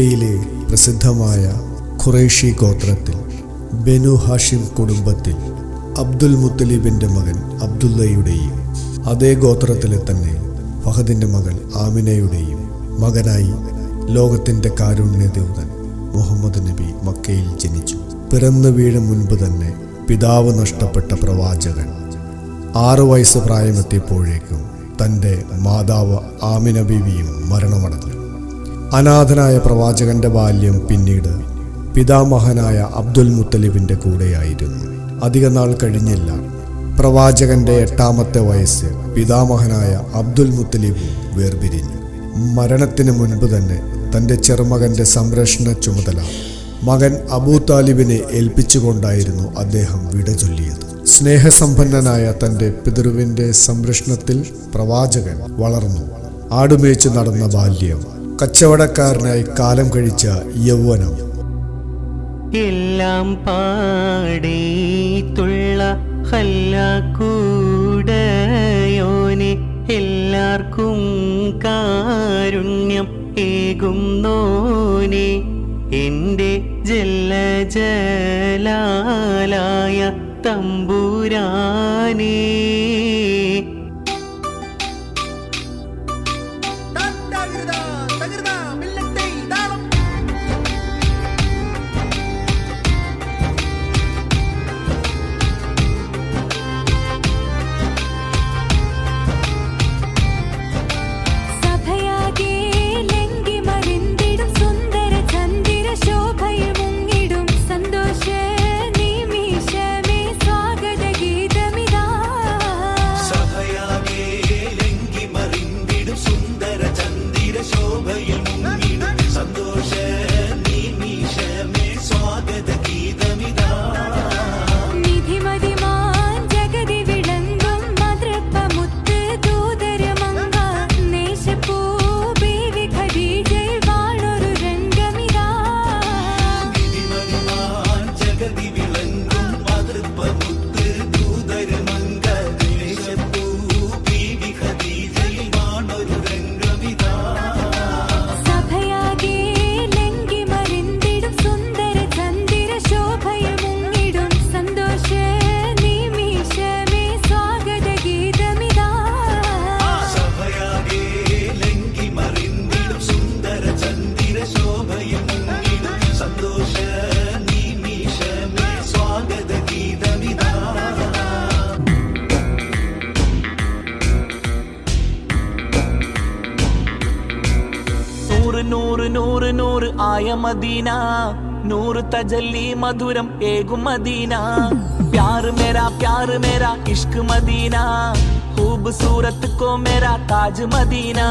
മക്കയിലെ പ്രസിദ്ധമായ ഖുറൈശി ഗോത്രത്തിൽ ബനു ഹാഷിം കുടുംബത്തിൽ അബ്ദുൽ മുത്തലിബിൻ്റെ മകൻ അബ്ദുള്ളയുടെയും അതേ ഗോത്രത്തിലെ തന്നെ ഫഹദിൻ്റെ മകൾ ആമിനയുടെയും മകനായി ലോകത്തിൻ്റെ കാരുണ്യദൂതൻ മുഹമ്മദ് നബി മക്കയിൽ ജനിച്ചു. പിറന്നു വീഴും മുൻപ് തന്നെ പിതാവ് നഷ്ടപ്പെട്ട പ്രവാചകൻ 6 വയസ്സ് പ്രായമെത്തിയപ്പോഴേക്കും തൻ്റെ മാതാവ് ആമിന ബീവിയും മരണമടഞ്ഞു. അനാഥനായ പ്രവാചകന്റെ ബാല്യം പിന്നീട് പിതാമഹനായ അബ്ദുൽ മുത്തലിബിൻ്റെ കൂടെയായിരുന്നു. അധിക നാൾ കഴിഞ്ഞില്ല, പ്രവാചകന്റെ 8ാമത്തെ വയസ്സ് പിതാമഹനായ അബ്ദുൽ മുത്തലിബ് വേർപിരിഞ്ഞു. മരണത്തിന് മുൻപ് തന്നെ തൻ്റെ ചെറുമകൻ്റെ സംരക്ഷണ ചുമതല മകൻ അബൂ താലിബിനെ ഏൽപ്പിച്ചുകൊണ്ടായിരുന്നു അദ്ദേഹം വിട ചൊല്ലിയത്. സ്നേഹസമ്പന്നനായ തൻ്റെ പിതൃവിൻ്റെ സംരക്ഷണത്തിൽ പ്രവാചകൻ വളർന്നു. ആടുമേച്ച് നടന്ന ബാല്യം, കച്ചവടക്കാരനായി കാലം കഴിച്ച യൗവനം, എല്ലാം പാടേത്തുള്ള ഹല്ലാക്കൂടയോനെ എല്ലാവർക്കും കാരുണ്യം ഏകുന്നോനെ എൻ്റെ ജല്ലജലാലായ തമ്പുരാനേ. നൂറ് നൂറ് നൂറ് ആയ മദീന, 100 തജല്ലി മധുരം ഏകും മദീന. प्यार मेरा इश्क मदीना, खूबसूरत को मेरा ताज मदीना.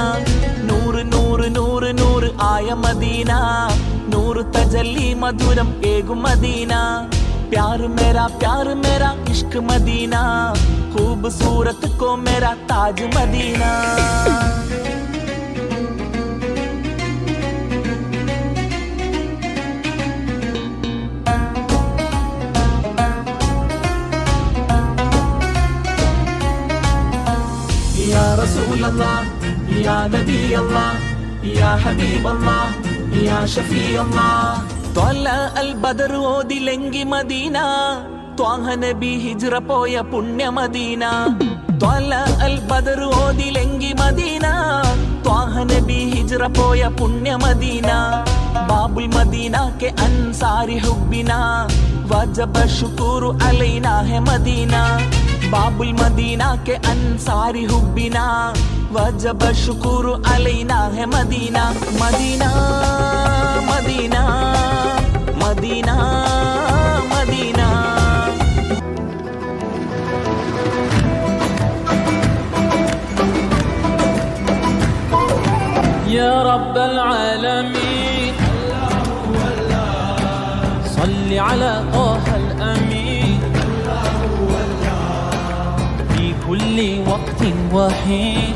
नूर नूर नूर नूर आय मदीना, 100 तजल्ली मधुरम एगु मदीना. प्यार मेरा इश्क मदीना, खूबसूरत को मेरा ताज मदीना. या रसूल अल्लाह, या नबी अल्लाह, या हबीब अल्लाह, या शफी अल्लाह. त्वला अल बदर ओदिलेंगी मदीना, त्वाह नबी हिज्र पोय पुण्य मदीना. त्वला अल बदर ओदिलेंगी मदीना, त्वाह नबी हिज्र पोय पुण्य मदीना. बाबुल मदीना के अंसारी हुब्बिना, वजब शुकुरु अलैना है मदीना. बाबुल मदीना के अंसारी हुब्बिना, वजब शुकुरु अलैना है Medina. Medina Medina Medina Medina. या रब्बल आलमीन صل على طه الأمين في كل وقت وحين.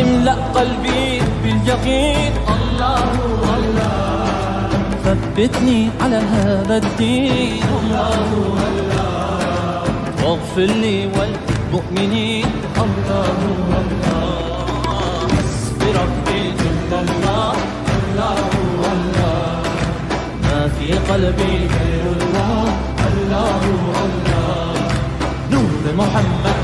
املأ قلبي باليقين، الله الله ثبتني على هذا الدين. الله الله واغفر لي والمؤمنين. الله الله حسبي ربي جل الله. الله محمد